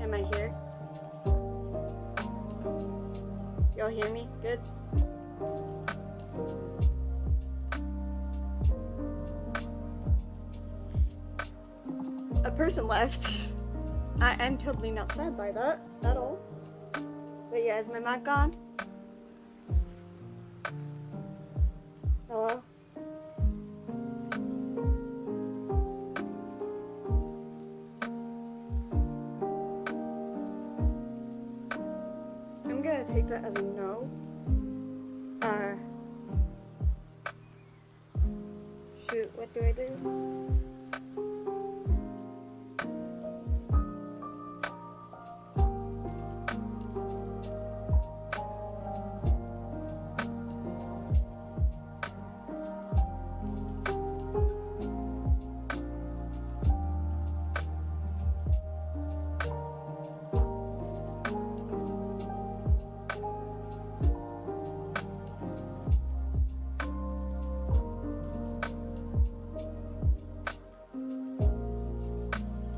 Am I here? Y'all hear me? Good? A person left. I'm totally not sad by that at all. But yeah, is my mic on? Hello? I'm gonna take that as a no. Shoot, what do I do?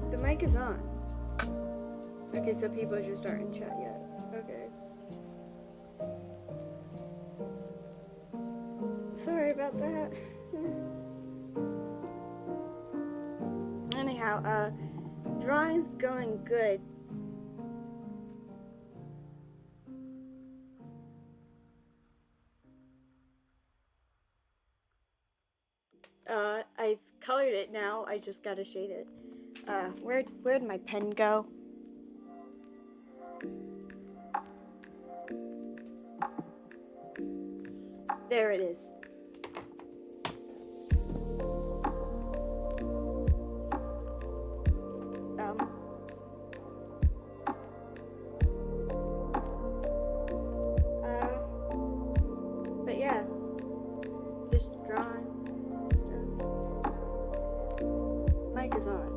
The mic is on. Okay, so people are just starting to chat yet. Okay. Sorry about that. Anyhow, drawing's going good. I've colored it now. I just gotta shade it. Where'd my pen go? There it is. But yeah, just drawing stuff. Mic is on.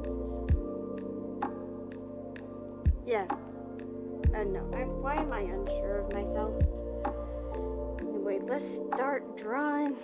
Yeah. No. Why am I unsure of myself? Anyway, let's start drawing.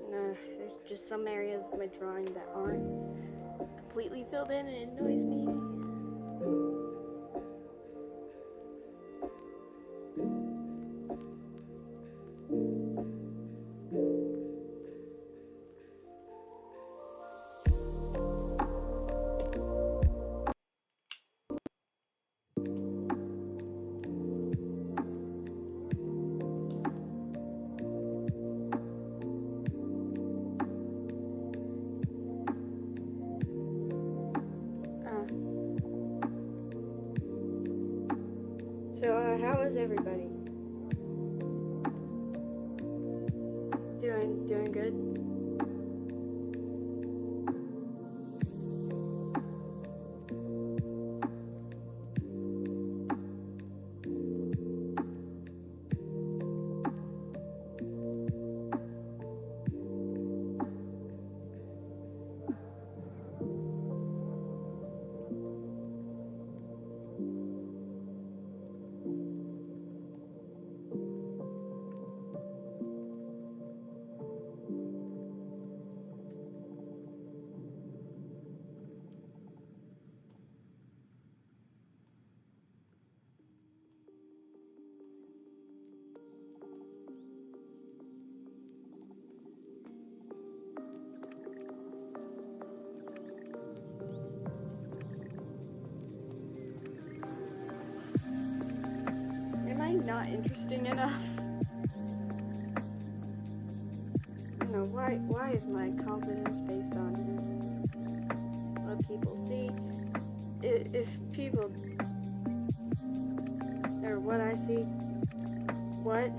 There's just some areas of my drawing that aren't completely filled in and it annoys me. So, how is everybody? Doing good? Not interesting enough. I don't know, why is my confidence based on what people see? If people I see. What?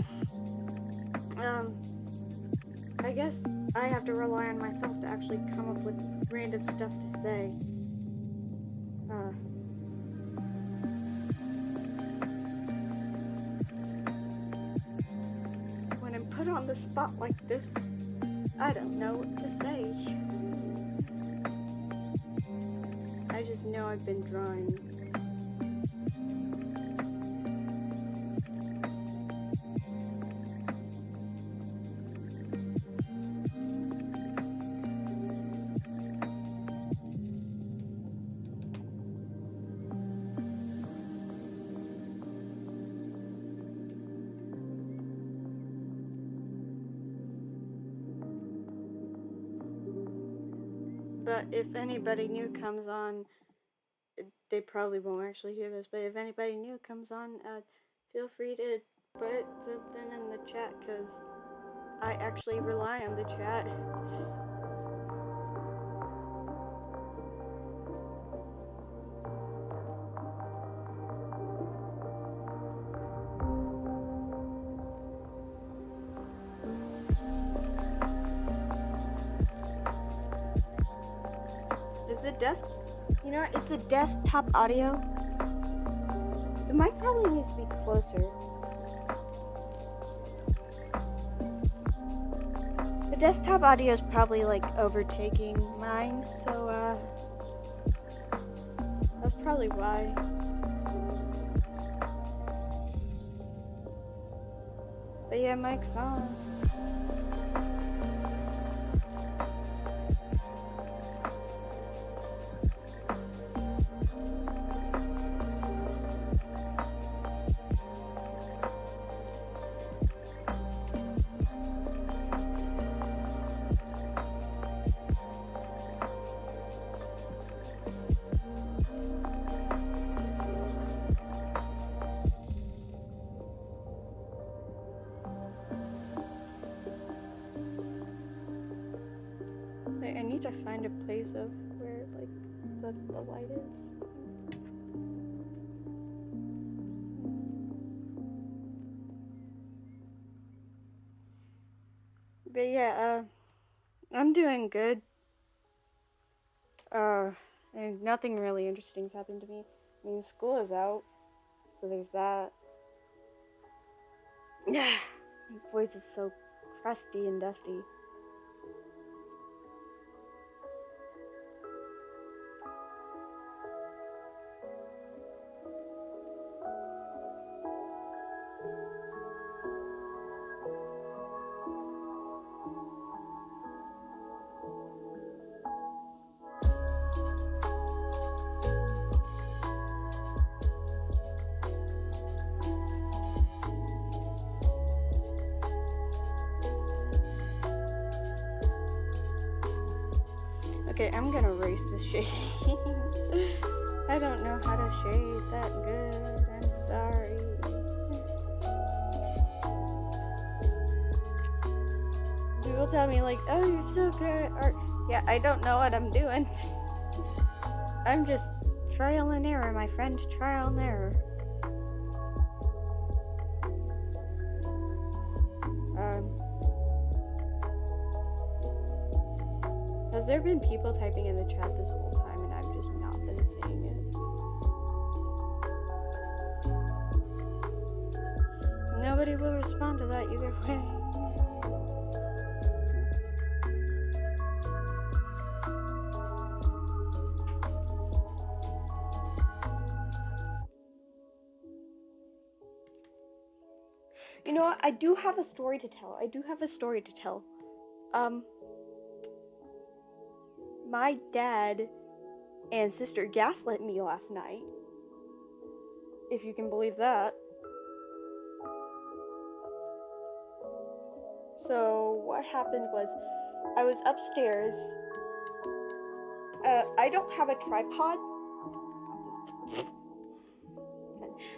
I guess I have to rely on myself to actually come up with random stuff to say. When I'm put on the spot like this, I don't know what to say. I just know I've been drawing. But if anybody new comes on, they probably won't actually hear this, but if anybody new comes on, feel free to put something in the chat, because I actually rely on the chat. Is the desktop audio? The mic probably needs to be closer. The desktop audio is probably like overtaking mine, so that's probably why. But yeah, mic's on. I need to find a place of where like the light is. But yeah, I'm doing good. And nothing really interesting's happened to me. I mean, school is out, so there's that. Yeah, my voice is so crusty and dusty. Okay, I'm gonna erase this shading. I don't know how to shade that good. I'm sorry. People tell me like, oh, you're so good at art. Yeah, I don't know what I'm doing. I'm just trial and error, my friend. Trial and error. Has there been people typing in the chat this whole time and I've just not been seeing it? Nobody will respond to that either way. You know what? I do have a story to tell. My dad and sister gaslit me last night. If you can believe that. So what happened was, I was upstairs. I don't have a tripod.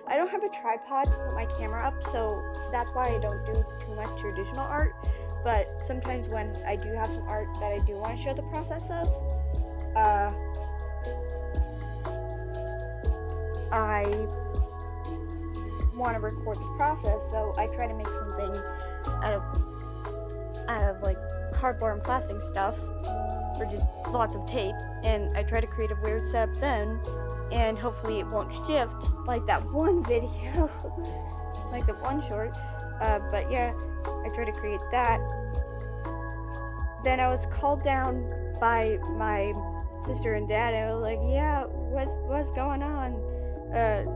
I don't have a tripod to put my camera up, so that's why I don't do too much traditional art. But sometimes when I do have some art that I do want to show the process of, I want to record the process, so I try to make something out of like cardboard and plastic stuff, or just lots of tape, and I try to create a weird setup then, and hopefully it won't shift like that one video, like the one short. But yeah, I try to create that. Then I was called down by my sister and dad, and I was like, yeah, what's going on?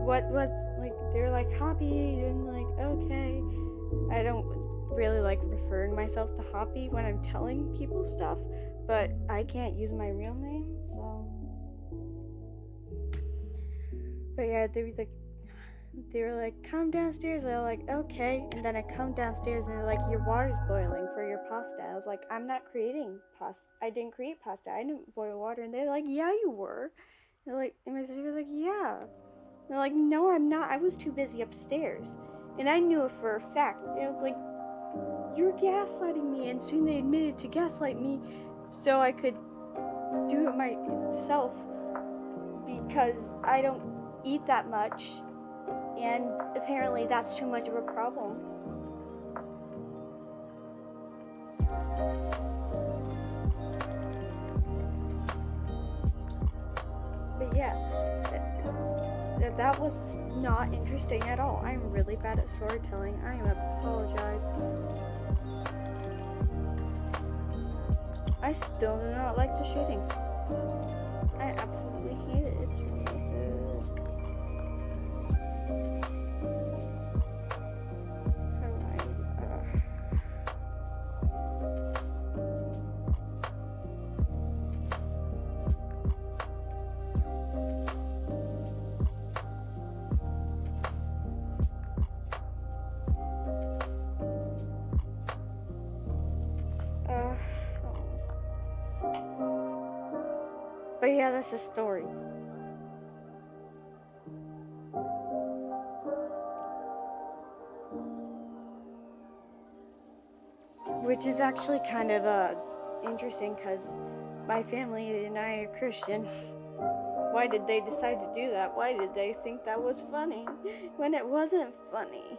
What's like, they're like, Hoppy, and like, okay. I don't really like referring myself to Hoppy when I'm telling people stuff, but I can't use my real name, so. But yeah, they were like, come downstairs. And I was like, okay. And then I come downstairs and they're like, your water's boiling for your pasta. I was like, I'm not creating pasta. I didn't create pasta. I didn't boil water. And they're like, yeah, you were. And they're like, and my sister was like, yeah. And they're like, no, I'm not. I was too busy upstairs. And I knew it for a fact. And it was like, you're gaslighting me. And soon they admitted to gaslight me so I could do it myself, because I don't eat that much. And apparently that's too much of a problem. But yeah, that was not interesting at all. I'm really bad at storytelling. I apologize. I still do not like the shitting. I absolutely hate it. It's really bad. But yeah, that's a story. Which is actually kind of interesting, because my family and I are Christian. Why did they decide to do that? Why did they think that was funny when it wasn't funny?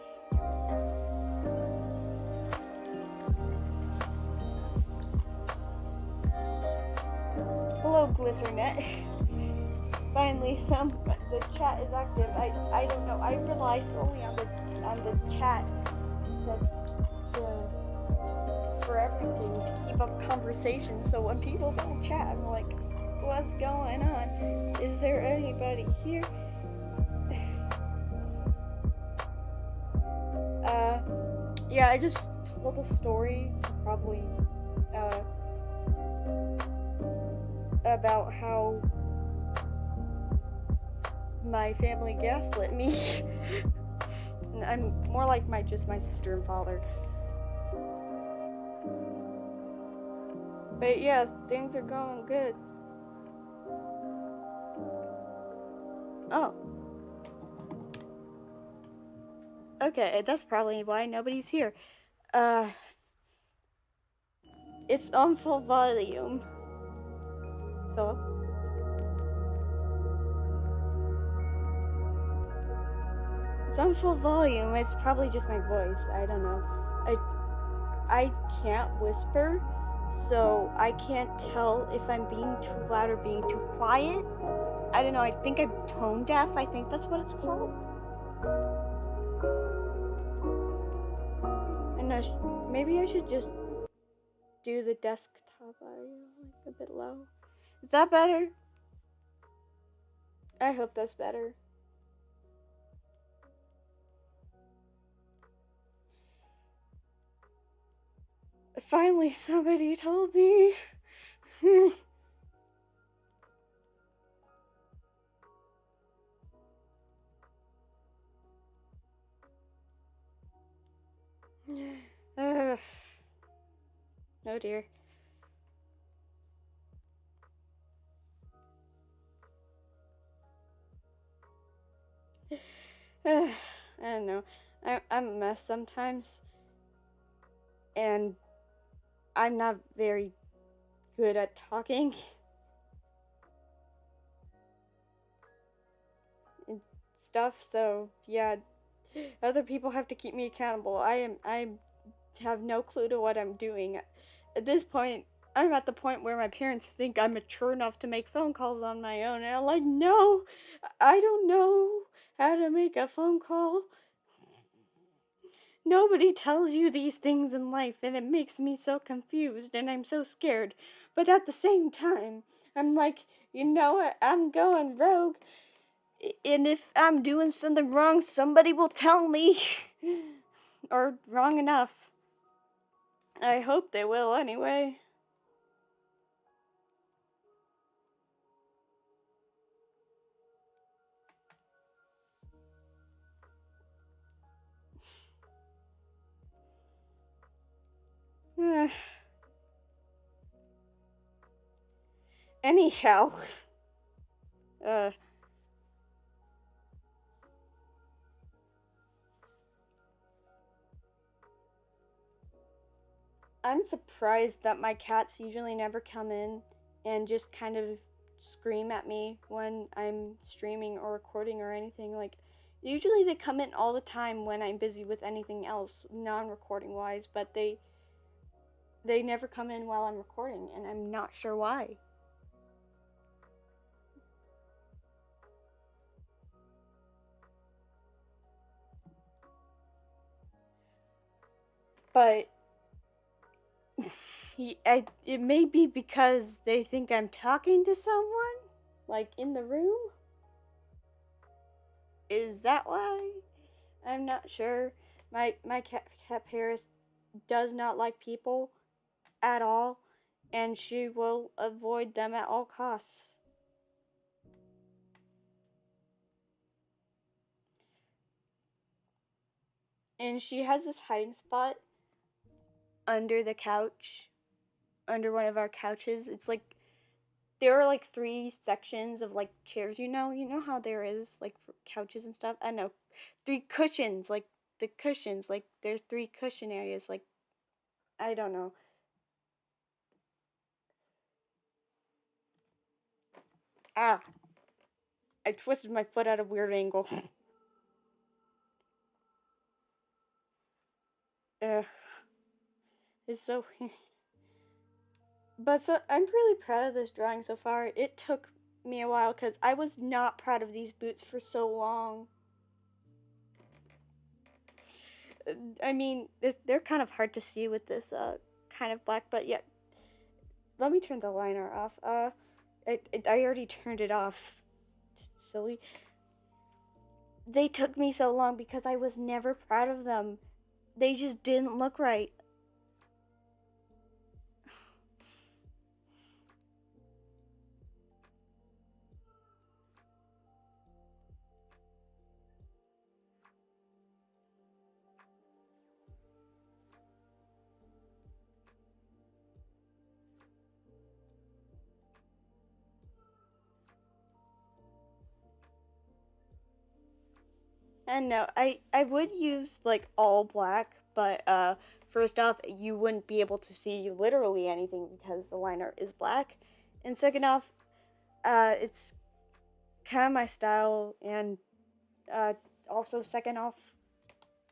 Hello, Glithernet. Finally, the chat is active. I don't know. I rely solely on the chat for everything, to keep up conversation. So when people don't chat, I'm like, what's going on? Is there anybody here? Yeah, I just told a story, probably, about how my family gaslit me. I'm more like just my sister and father. But yeah, things are going good. Oh. Okay, that's probably why nobody's here. It's on full volume. Hello? It's on full volume. It's probably just my voice. I don't know. I can't whisper, so I can't tell if I'm being too loud or being too quiet. I don't know. I think I'm tone deaf. I think that's what it's called. And maybe I should just do the desktop audio like a bit low. Is that better? I hope that's better. Finally, somebody told me. Oh dear. I don't know. I'm a mess sometimes. And I'm not very good at talking and stuff, so yeah, Other people have to keep me accountable. I have no clue to what I'm doing. At this point, I'm at the point where my parents think I'm mature enough to make phone calls on my own, and I'm like, no, I don't know how to make a phone call. Nobody tells you these things in life, and it makes me so confused, and I'm so scared. But at the same time, I'm like, you know what? I'm going rogue, and if I'm doing something wrong, somebody will tell me. Or wrong enough. I hope they will anyway. Anyhow, uh, I'm surprised that my cats usually never come in and just kind of scream at me when I'm streaming or recording or anything. Like, usually they come in all the time when I'm busy with anything else, non-recording wise, but they never come in while I'm recording, and I'm not sure why. But it may be because they think I'm talking to someone, like in the room. Is that why? I'm not sure. My cat Paris does not like people at all, and she will avoid them at all costs. And she has this hiding spot under the couch, under one of our couches. It's like there are like three sections of like chairs, you know how there is like for couches and stuff. I know, three cushions, like the cushions, like there's three cushion areas. Like I don't know. Ah, I twisted my foot at a weird angle. Ugh, it's so weird. But so I'm really proud of this drawing so far. It took me a while because I was not proud of these boots for so long. I mean, they're kind of hard to see with this kind of black, but yeah. Let me turn the liner off. I already turned it off. Silly. They took me so long because I was never proud of them. They just didn't look right. And no, I would use like all black, but first off, you wouldn't be able to see literally anything because the liner is black. And second off, it's kind of my style, and uh also second off,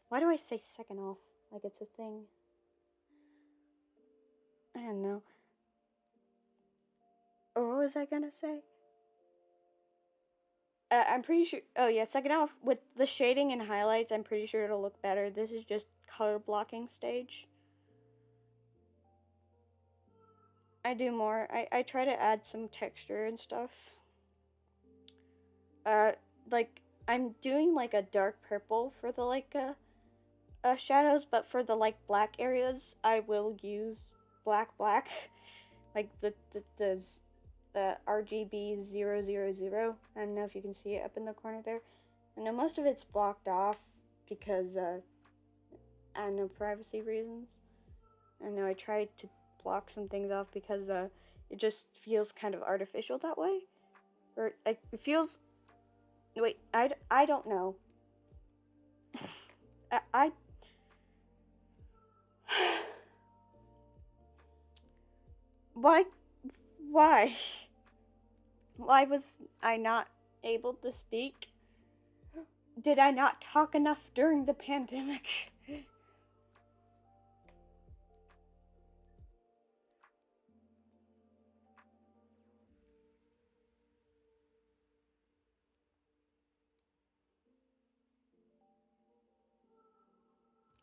why do I say second off like it's a thing? I don't know. Or what was I gonna say? I'm pretty sure. Oh yeah, second off with the shading and highlights, I'm pretty sure it'll look better. This is just color blocking stage. I do more. I try to add some texture and stuff. Uh, like I'm doing like a dark purple for the shadows, but for the like black areas, I will use black, like the RGB 000. I don't know if you can see it up in the corner there. I know most of it's blocked off because I don't know, privacy reasons. I know I tried to block some things off because it just feels kind of artificial that way, or like it feels. Wait, I don't know. I why why why was I not able to speak? Did I not talk enough during the pandemic?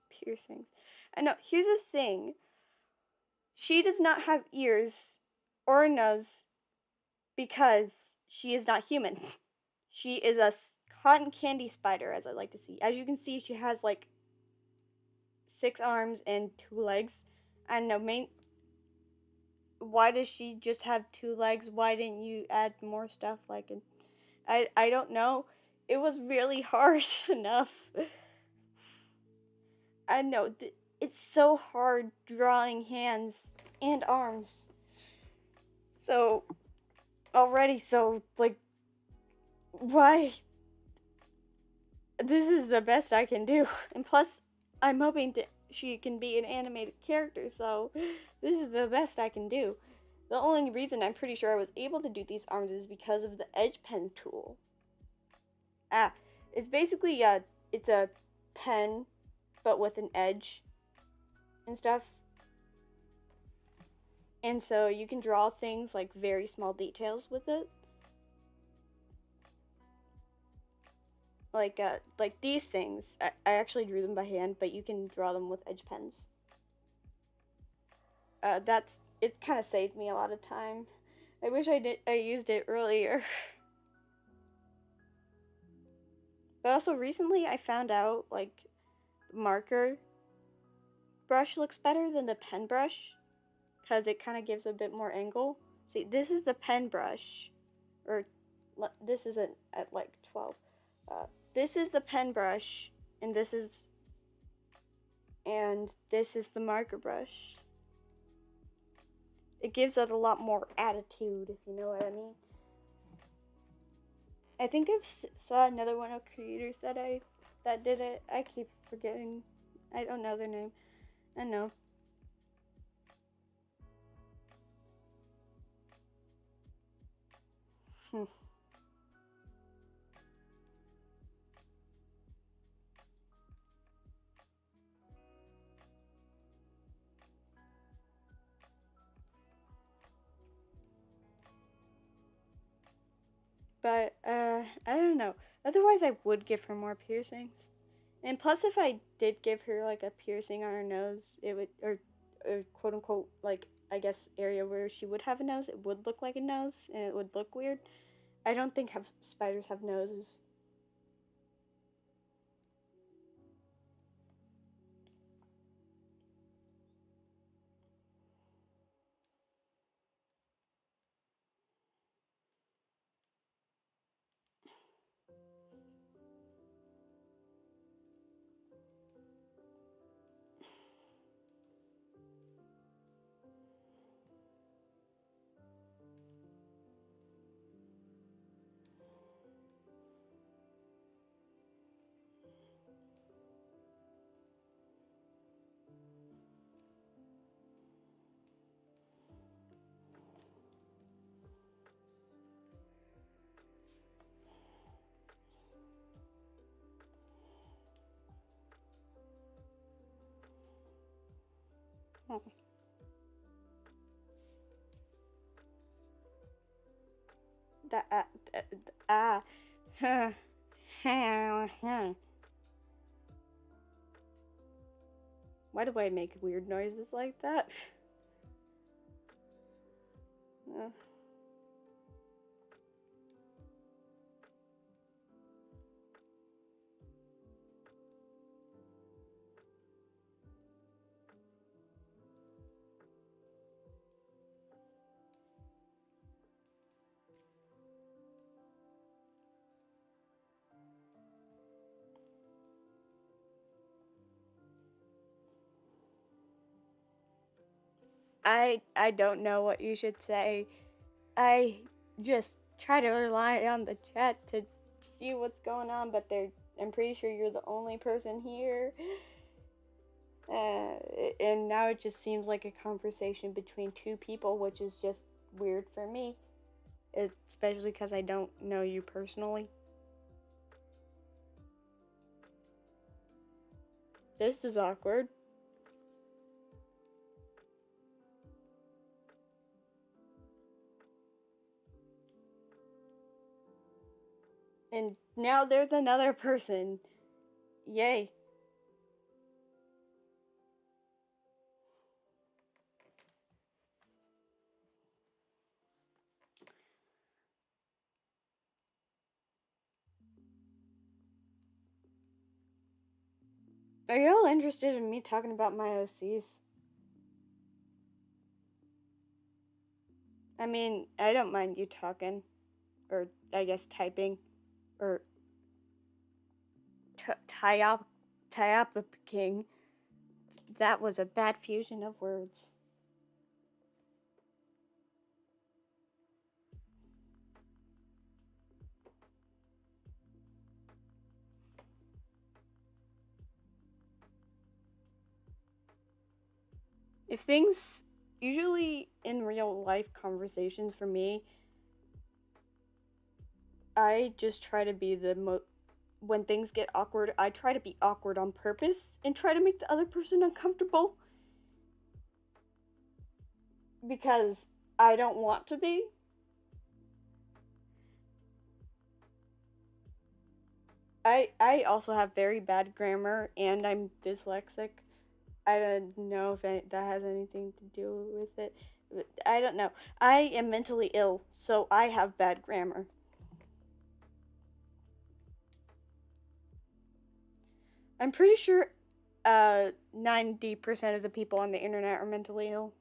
Piercings. I know. Here's the thing. She does not have ears or a nose because she is not human. She is a cotton candy spider, as I like to see. As you can see, she has like 6 arms and 2 legs. I don't know. Why does she just have 2 legs? Why didn't you add more stuff? I don't know. It was really hard enough. I know. It's so hard drawing hands and arms. So already, like, why? This is the best I can do. And plus, I'm hoping she can be an animated character, so this is the best I can do. The only reason I'm pretty sure I was able to do these arms is because of the edge pen tool. It's basically it's a pen, but with an edge and stuff. And so you can draw things like very small details with it. Like these things, I actually drew them by hand, but you can draw them with edge pens. It kind of saved me a lot of time. I wish I used it earlier. But also recently I found out like marker brush looks better than the pen brush because it kind of gives a bit more angle. See, this is the pen brush, or this isn't at like 12. This is the pen brush, and this is the marker brush. It gives it a lot more attitude, if you know what I mean. I think I saw another one of creators that did it. I keep forgetting. I don't know their name. I know. But I don't know. Otherwise, I would give her more piercings. And plus, if I did give her like a piercing on her nose, it would, or quote unquote, like I guess area where she would have a nose, it would look like a nose, and it would look weird. I don't think spiders have noses. That ah. Why do I make weird noises like that? I don't know what you should say. I just try to rely on the chat to see what's going on, but I'm pretty sure you're the only person here. And now it just seems like a conversation between two people, which is just weird for me, especially because I don't know you personally. This is awkward. And now there's another person. Yay. Are y'all interested in me talking about my OCs? I mean, I don't mind you talking. Or, I guess, typing. Or, King. That was a bad fusion of words. If things, usually in real life conversations for me, I just try to be when things get awkward, I try to be awkward on purpose and try to make the other person uncomfortable because I don't want to be. I also have very bad grammar and I'm dyslexic. I don't know if that has anything to do with it. I don't know. I am mentally ill, so I have bad grammar. I'm pretty sure 90% of the people on the internet are mentally ill.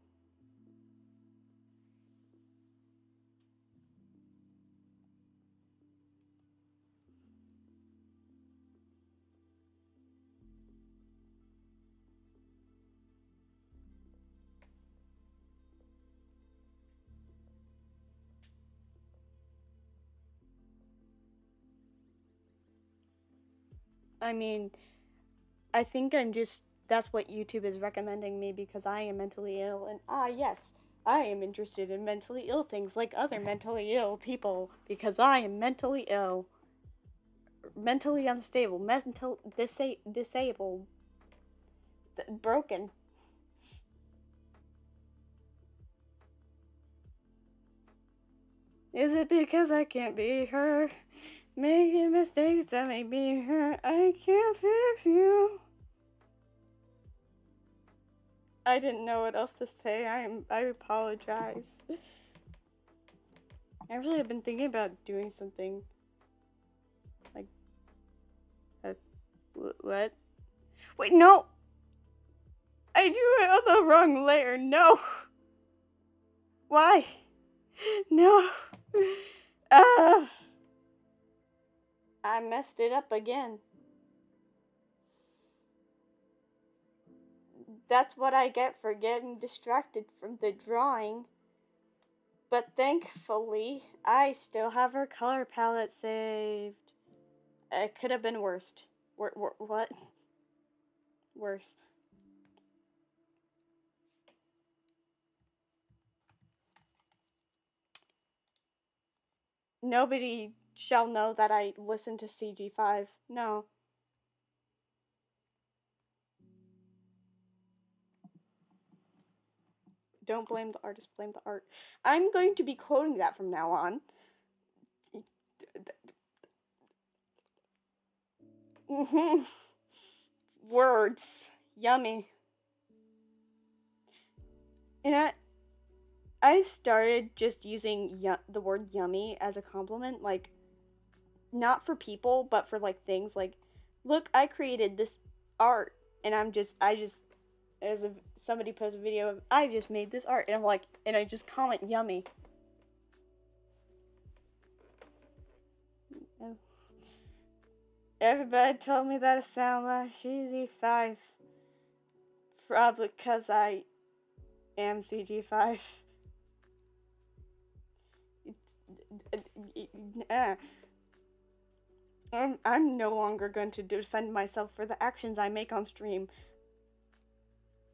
I mean, I think that's what YouTube is recommending me because I am mentally ill. And yes, I am interested in mentally ill things like other mentally ill people because I am mentally ill. Mentally unstable, disabled, broken. Is it because I can't be her? Making mistakes that make me hurt. I can't fix you. I didn't know what else to say. I apologize. Actually, I've been thinking about doing something. Like, what? Wait, no! I drew it on the wrong layer. No! Why? No! I messed it up again. That's what I get for getting distracted from the drawing. But thankfully, I still have her color palette saved. It could have been worst. What? Worse. Nobody shall know that I listen to CG5. No. Don't blame the artist, blame the art. I'm going to be quoting that from now on. Words. Yummy. And I've started just using the word yummy as a compliment, like, not for people, but for, like, things like, look, I created this art, and as if somebody posts a video of, I just made this art, and I'm like, and I just comment yummy. Everybody told me that I sound like CG5. Probably because I am CG5. I'm no longer going to defend myself for the actions I make on stream.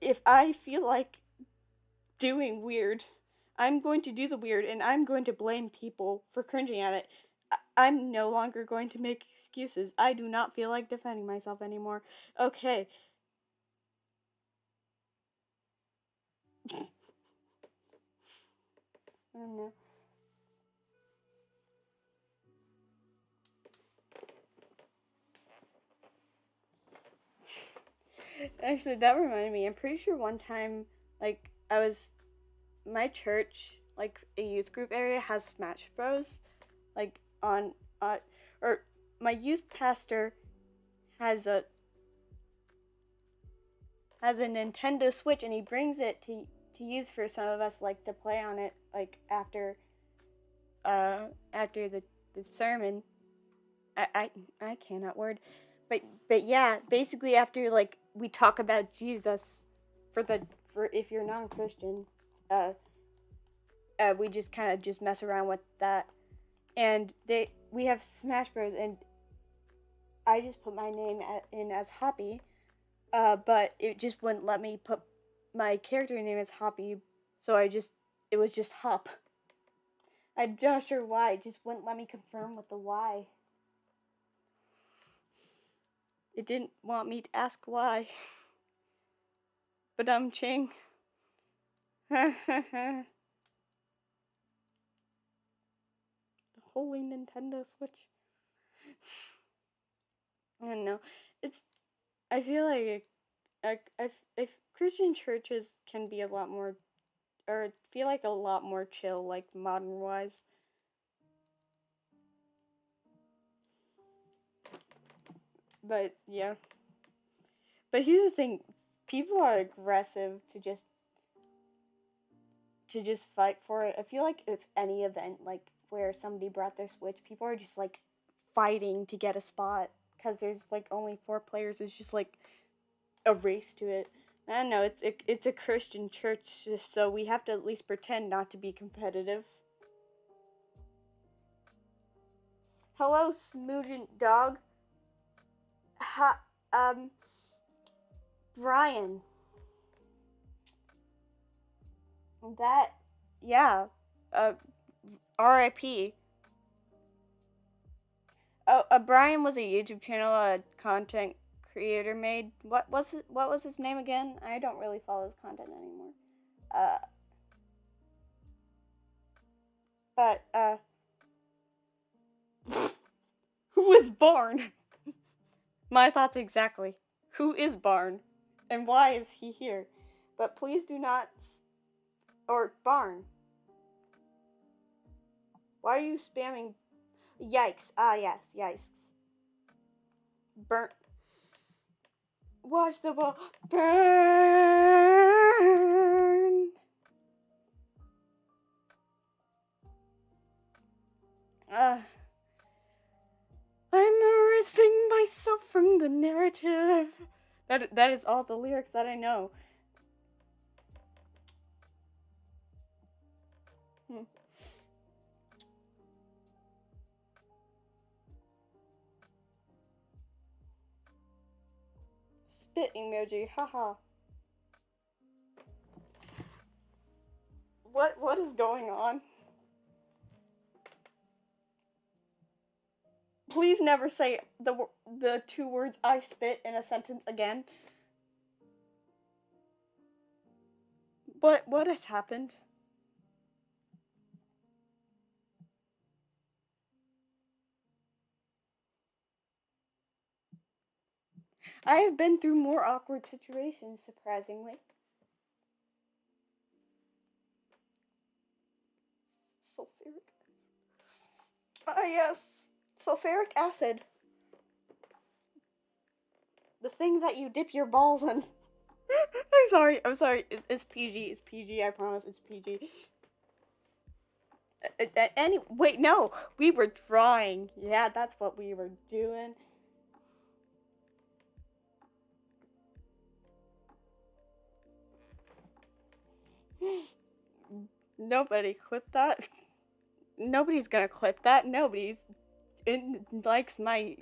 If I feel like doing weird, I'm going to do the weird, and I'm going to blame people for cringing at it. I'm no longer going to make excuses. I do not feel like defending myself anymore. Okay, I don't know. Actually, that reminded me. I'm pretty sure one time, like, my church, like, a youth group area has Smash Bros. Like, or my youth pastor has a Nintendo Switch, and he brings it to youth for some of us, like, to play on it, like, after the sermon. I cannot word, but yeah, basically after, like, we talk about Jesus for if you're non-Christian, we just kind of just mess around with that, and we have Smash Bros, and I just put my name in as Hoppy, but it just wouldn't let me put my character name as Hoppy, so it was just Hop. I'm not sure why, it just wouldn't let me confirm with the Y. It didn't want me to ask why. But ching. The holy Nintendo Switch. I don't know. I feel like if Christian churches can be a lot more, or feel like a lot more chill, like modern wise. But yeah. But here's the thing, people are aggressive to just fight for it. I feel like if any event, like, where somebody brought their Switch, people are just, like, fighting to get a spot, because there's, like, only 4 players. It's just, like, a race to it. I don't know, it's a Christian church, so we have to at least pretend not to be competitive. Hello, Smoogent Dog. Brian. That, yeah, R.I.P. Oh, Brian was a YouTube channel, a content creator made. What was his name again? I don't really follow his content anymore. But who is Barn? My thoughts exactly. Who is Barn, and why is he here? But please do not. Or Barn. Why are you spamming? Yikes! Yes, yikes. Burn. Watch the ball burn. I'm erasing myself from the narrative. That is all the lyrics that I know. Spit emoji, haha. What is going on? Please never say the 2 words I spit in a sentence again. What has happened? I have been through more awkward situations, surprisingly. Sulfuric. Yes. Sulfuric acid. The thing that you dip your balls in. I'm sorry. It's PG. It's PG, I promise. It's PG. Wait, no. We were drawing. Yeah, that's what we were doing. Nobody clipped that. Nobody's gonna clip that. Likes my.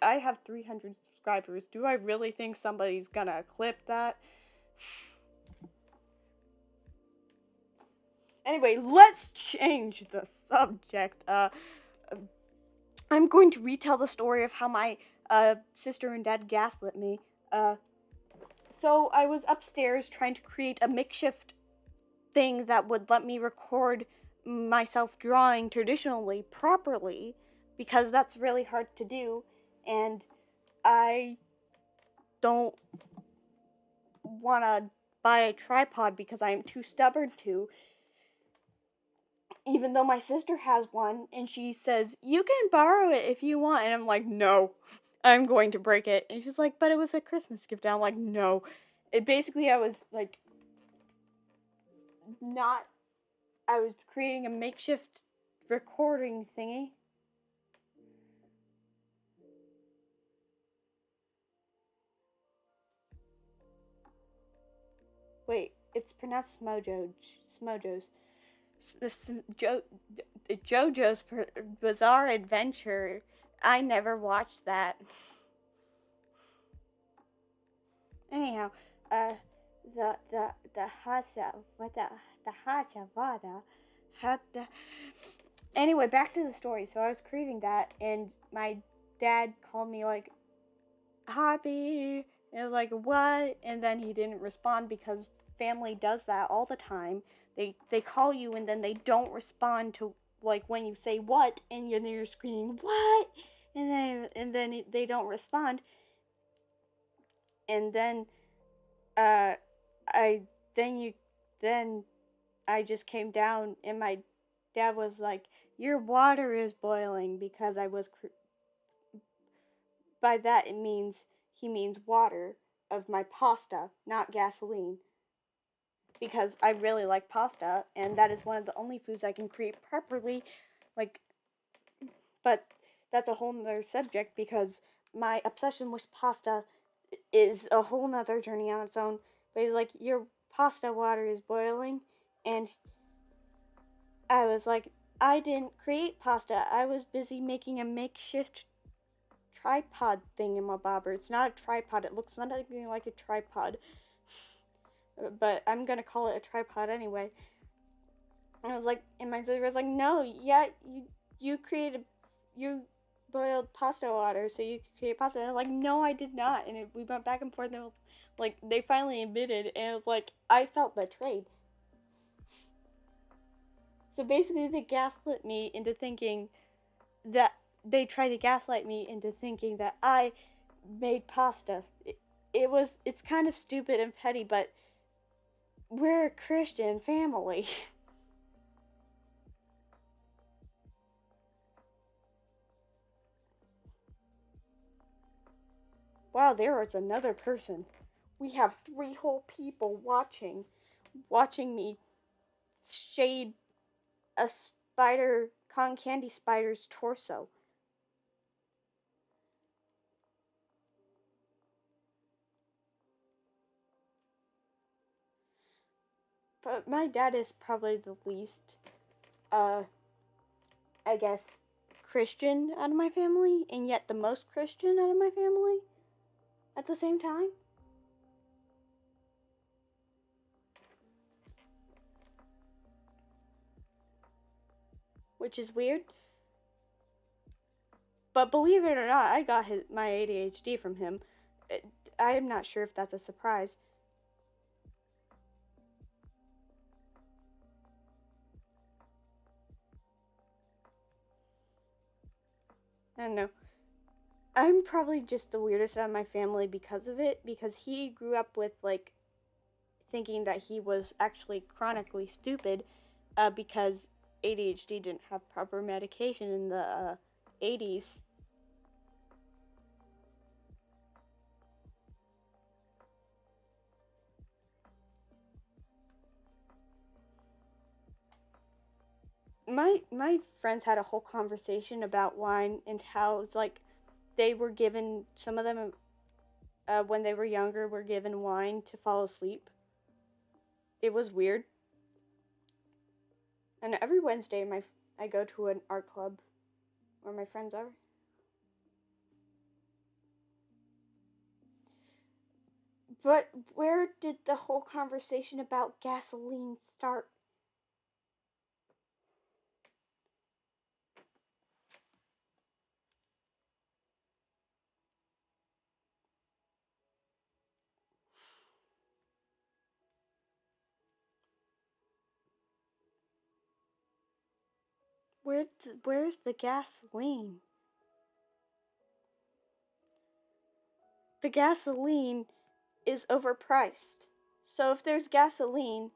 I have 300 subscribers. Do I really think somebody's gonna clip that? Anyway, let's change the subject. I'm going to retell the story of how my sister and dad gaslit me. So I was upstairs trying to create a makeshift thing that would let me record myself drawing traditionally properly, because that's really hard to do, and I don't want to buy a tripod because I am too stubborn to, even though my sister has one and she says, you can borrow it if you want. And I'm like, no, I'm going to break it. And she's like, but it was a Christmas gift. And I'm like, no. Basically, I was like, I was creating a makeshift recording thingy. Wait, it's pronounced Smojo's. JoJo's Bizarre Adventure. I never watched that. Anyhow, the Hasavada had the. Anyway, back to the story. So I was creating that, and my dad called me like, Hoppy. And I was like, what? And then he didn't respond because family does that all the time. They call you and then they don't respond to like when you say what, and you're screaming what, and then they don't respond, and then I then I just came down and my dad was like, your water is boiling, because I was by that he means water of my pasta, not gasoline, because I really like pasta, and that is one of the only foods I can create properly. Like, but that's a whole nother subject, because my obsession with pasta is a whole nother journey on its own. But he's like, your pasta water is boiling, and I was like, I didn't create pasta. I was busy making a makeshift tripod thing in my bobber. It's not a tripod. It looks nothing like a tripod, but I'm gonna call it a tripod anyway. And I was like, and my sister was like, no, yeah, you created, you boiled pasta water so you could create pasta. And I was like, no, I did not. And we went back and forth, and it was like, they finally admitted, and it was like, I felt betrayed. So basically, they gaslit me into thinking that tried to gaslight me into thinking that I made pasta. It's kind of stupid and petty, but we're a Christian family. Wow, there is another person. We have 3 whole people watching me shade a spider, cotton candy spider's torso. But my dad is probably the least, I guess, Christian out of my family, and yet the most Christian out of my family at the same time. Which is weird. But believe it or not, I got my ADHD from him. I am not sure if that's a surprise. I don't know. I'm probably just the weirdest out of my family because of it, because he grew up with, like, thinking that he was actually chronically stupid, because ADHD didn't have proper medication in the 80s. My friends had a whole conversation about wine and how it's like they were given, some of them, when they were younger, were given wine to fall asleep. It was weird. And every Wednesday, I go to an art club where my friends are. But where did the whole conversation about gasoline start? Where's the gasoline? The gasoline is overpriced. So if there's gasoline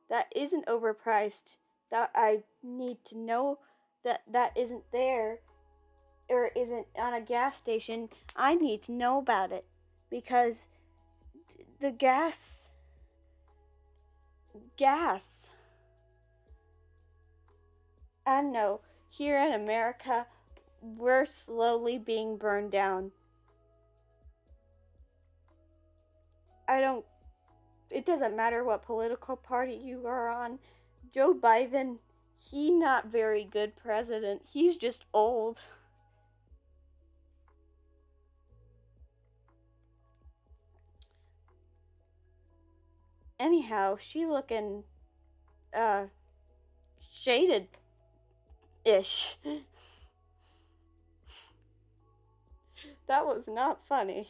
that isn't overpriced, that I need to know that isn't there or isn't on a gas station, I need to know about it because the gas, I don't know, here in America, we're slowly being burned down. It doesn't matter what political party you are on. Joe Biden, he not very good president. He's just old. Anyhow, she looking uh shaded ish. That was not funny.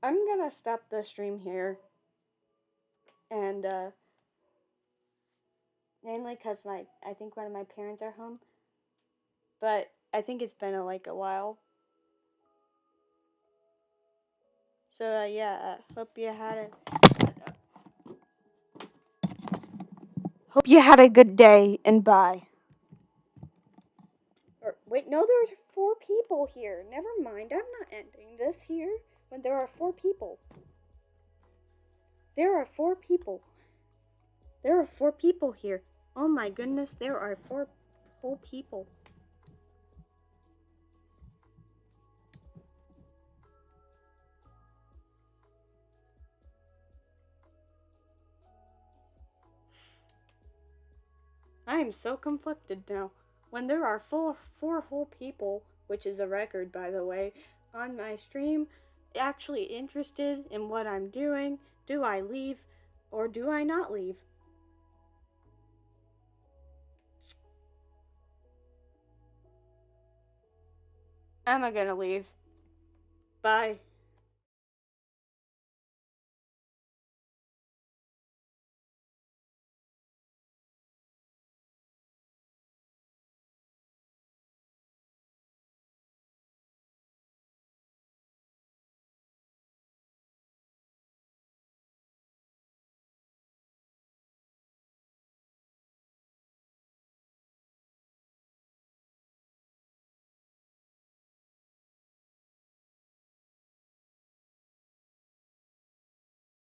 I'm gonna stop the stream here, and mainly because I think one of my parents are home, but I think it's been like a while. So yeah, hope you had a good day, and bye. Or, wait, no, there's 4 people here. Never mind, I'm not ending this here when there are 4 people. There are 4 people. There are 4 people here. Oh my goodness, there are 4 whole people. I am so conflicted now. When there are four whole people, which is a record by the way, on my stream, actually interested in what I'm doing, do I leave or do I not leave? I'm gonna leave. Bye.